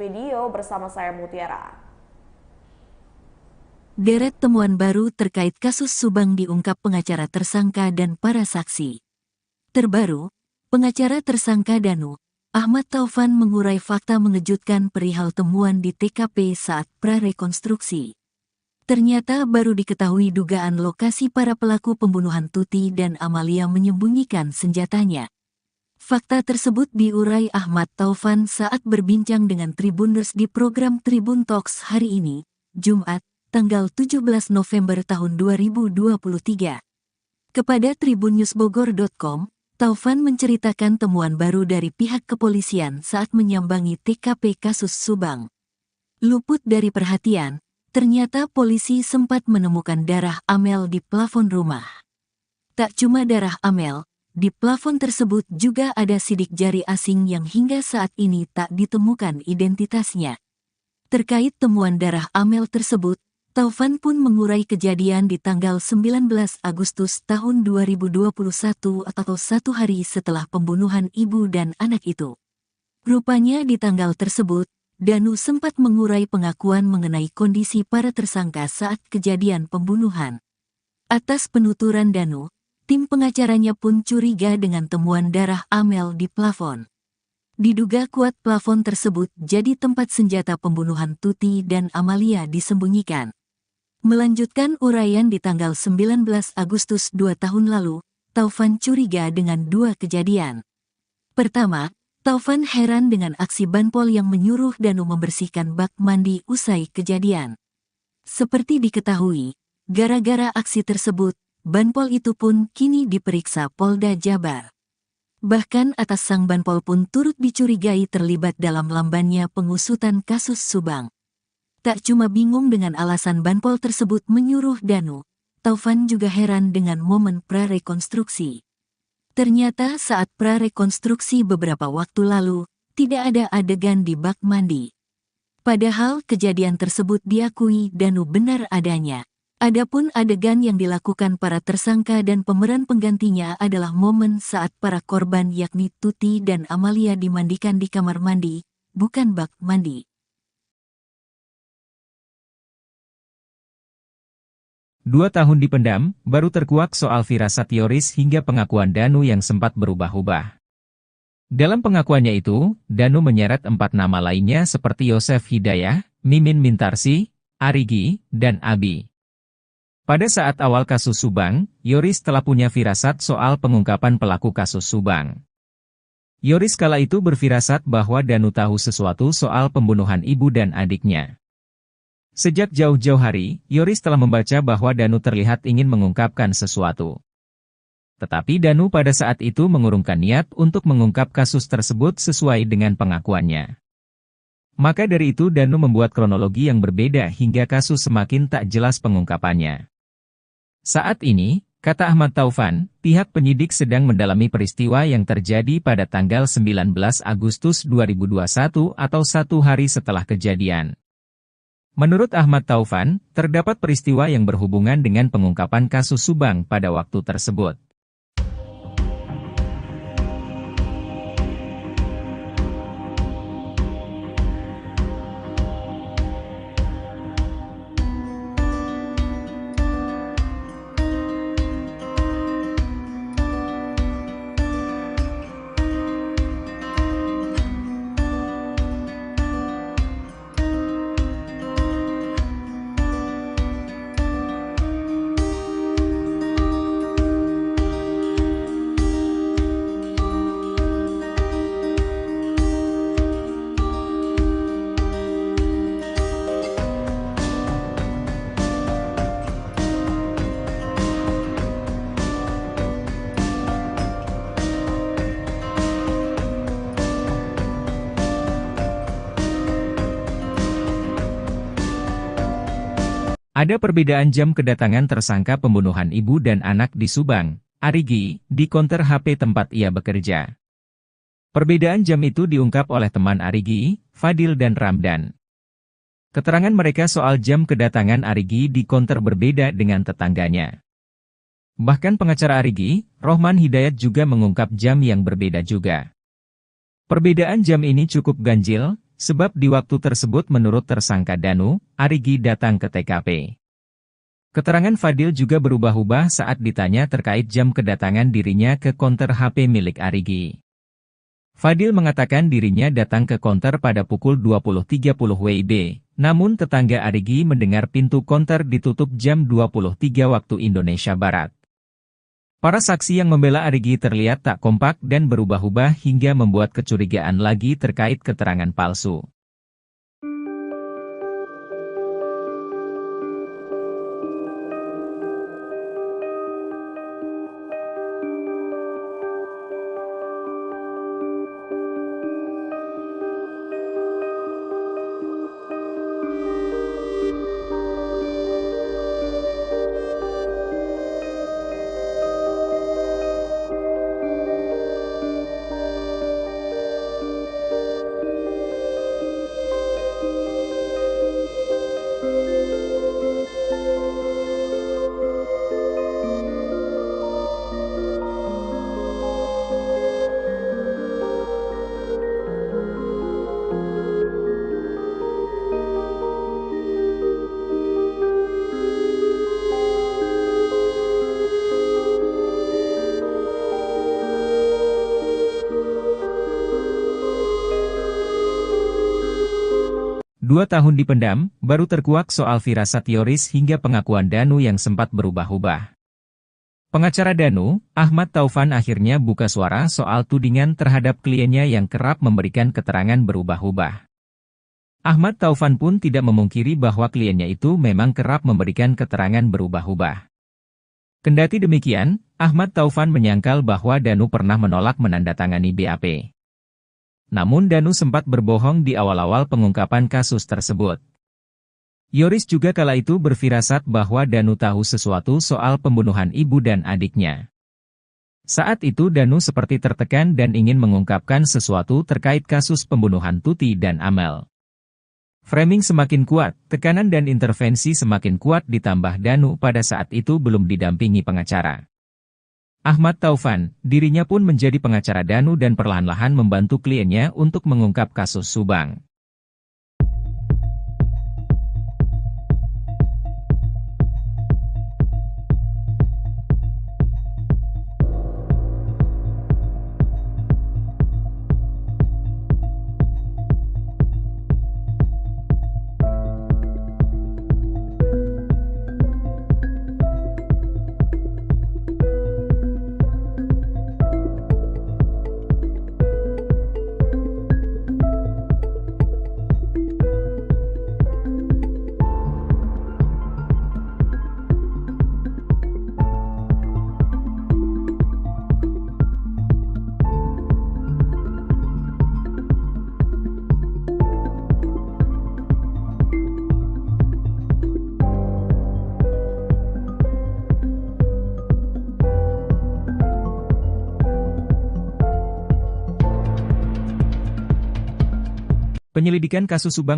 Video bersama saya Mutiara. Deret temuan baru terkait kasus Subang diungkap pengacara tersangka dan para saksi. Terbaru, pengacara tersangka Danu, Ahmad Taufan mengurai fakta mengejutkan perihal temuan di TKP saat prarekonstruksi. Ternyata baru diketahui dugaan lokasi para pelaku pembunuhan Tuti dan Amalia menyembunyikan senjatanya. Fakta tersebut diurai Ahmad Taufan saat berbincang dengan Tribuners di program Tribun Talks hari ini, Jumat, tanggal 17 November tahun 2023. Kepada tribunnewsbogor.com, Taufan menceritakan temuan baru dari pihak kepolisian saat menyambangi TKP kasus Subang. Luput dari perhatian, ternyata polisi sempat menemukan darah Amel di plafon rumah. Tak cuma darah Amel, di plafon tersebut juga ada sidik jari asing yang hingga saat ini tak ditemukan identitasnya. Terkait temuan darah Amel tersebut, Taufan pun mengurai kejadian di tanggal 19 Agustus tahun 2021 atau satu hari setelah pembunuhan ibu dan anak itu. Rupanya di tanggal tersebut, Danu sempat mengurai pengakuan mengenai kondisi para tersangka saat kejadian pembunuhan. Atas penuturan Danu, tim pengacaranya pun curiga dengan temuan darah Amel di plafon. Diduga kuat plafon tersebut jadi tempat senjata pembunuhan Tuti dan Amalia disembunyikan. Melanjutkan uraian di tanggal 19 Agustus 2 tahun lalu, Taufan curiga dengan dua kejadian. Pertama, Taufan heran dengan aksi Banpol yang menyuruh Danu membersihkan bak mandi usai kejadian. Seperti diketahui, gara-gara aksi tersebut, Banpol itu pun kini diperiksa Polda Jabar. Bahkan atas sang Banpol pun turut dicurigai terlibat dalam lambannya pengusutan kasus Subang. Tak cuma bingung dengan alasan Banpol tersebut menyuruh Danu, Taufan juga heran dengan momen prarekonstruksi. Ternyata saat prarekonstruksi beberapa waktu lalu, tidak ada adegan di bak mandi. Padahal kejadian tersebut diakui Danu benar adanya. Adapun adegan yang dilakukan para tersangka dan pemeran penggantinya adalah momen saat para korban yakni Tuti dan Amalia dimandikan di kamar mandi, bukan bak mandi. 2 tahun dipendam, baru terkuak soal firasat Yoris hingga pengakuan Danu yang sempat berubah-ubah. Dalam pengakuannya itu, Danu menyeret 4 nama lainnya seperti Yosef Hidayah, Mimin Mintarsi, Arigi, dan Abi. Pada saat awal kasus Subang, Yoris telah punya firasat soal pengungkapan pelaku kasus Subang. Yoris kala itu berfirasat bahwa Danu tahu sesuatu soal pembunuhan ibu dan adiknya. Sejak jauh-jauh hari, Yoris telah membaca bahwa Danu terlihat ingin mengungkapkan sesuatu. Tetapi Danu pada saat itu mengurungkan niat untuk mengungkap kasus tersebut sesuai dengan pengakuannya. Maka dari itu Danu membuat kronologi yang berbeda hingga kasus semakin tak jelas pengungkapannya. Saat ini, kata Ahmad Taufan, pihak penyidik sedang mendalami peristiwa yang terjadi pada tanggal 19 Agustus 2021 atau satu hari setelah kejadian. Menurut Ahmad Taufan, terdapat peristiwa yang berhubungan dengan pengungkapan kasus Subang pada waktu tersebut. Ada perbedaan jam kedatangan tersangka pembunuhan ibu dan anak di Subang, Arigi, di konter HP tempat ia bekerja. Perbedaan jam itu diungkap oleh teman Arigi, Fadil dan Ramdan. Keterangan mereka soal jam kedatangan Arigi di konter berbeda dengan tetangganya. Bahkan pengacara Arigi, Rohman Hidayat juga mengungkap jam yang berbeda juga. Perbedaan jam ini cukup ganjil, Sebab di waktu tersebut menurut tersangka Danu, Arigi datang ke TKP. Keterangan Fadil juga berubah-ubah saat ditanya terkait jam kedatangan dirinya ke konter HP milik Arigi. Fadil mengatakan dirinya datang ke konter pada pukul 20.30 WIB, namun tetangga Arigi mendengar pintu konter ditutup jam 23 waktu Indonesia Barat. Para saksi yang membela Arigi terlihat tak kompak dan berubah-ubah hingga membuat kecurigaan lagi terkait keterangan palsu. Dua tahun dipendam, baru terkuak soal firasat Yoris hingga pengakuan Danu yang sempat berubah-ubah. Pengacara Danu, Ahmad Taufan akhirnya buka suara soal tudingan terhadap kliennya yang kerap memberikan keterangan berubah-ubah. Ahmad Taufan pun tidak memungkiri bahwa kliennya itu memang kerap memberikan keterangan berubah-ubah. Kendati demikian, Ahmad Taufan menyangkal bahwa Danu pernah menolak menandatangani BAP. Namun Danu sempat berbohong di awal-awal pengungkapan kasus tersebut. Yoris juga kala itu berfirasat bahwa Danu tahu sesuatu soal pembunuhan ibu dan adiknya. Saat itu Danu seperti tertekan dan ingin mengungkapkan sesuatu terkait kasus pembunuhan Tuti dan Amel. Framing semakin kuat, tekanan dan intervensi semakin kuat ditambah Danu pada saat itu belum didampingi pengacara. Ahmad Taufan, dirinya pun menjadi pengacara Danu dan perlahan-lahan membantu kliennya untuk mengungkap kasus Subang. Penyelidikan kasus Subang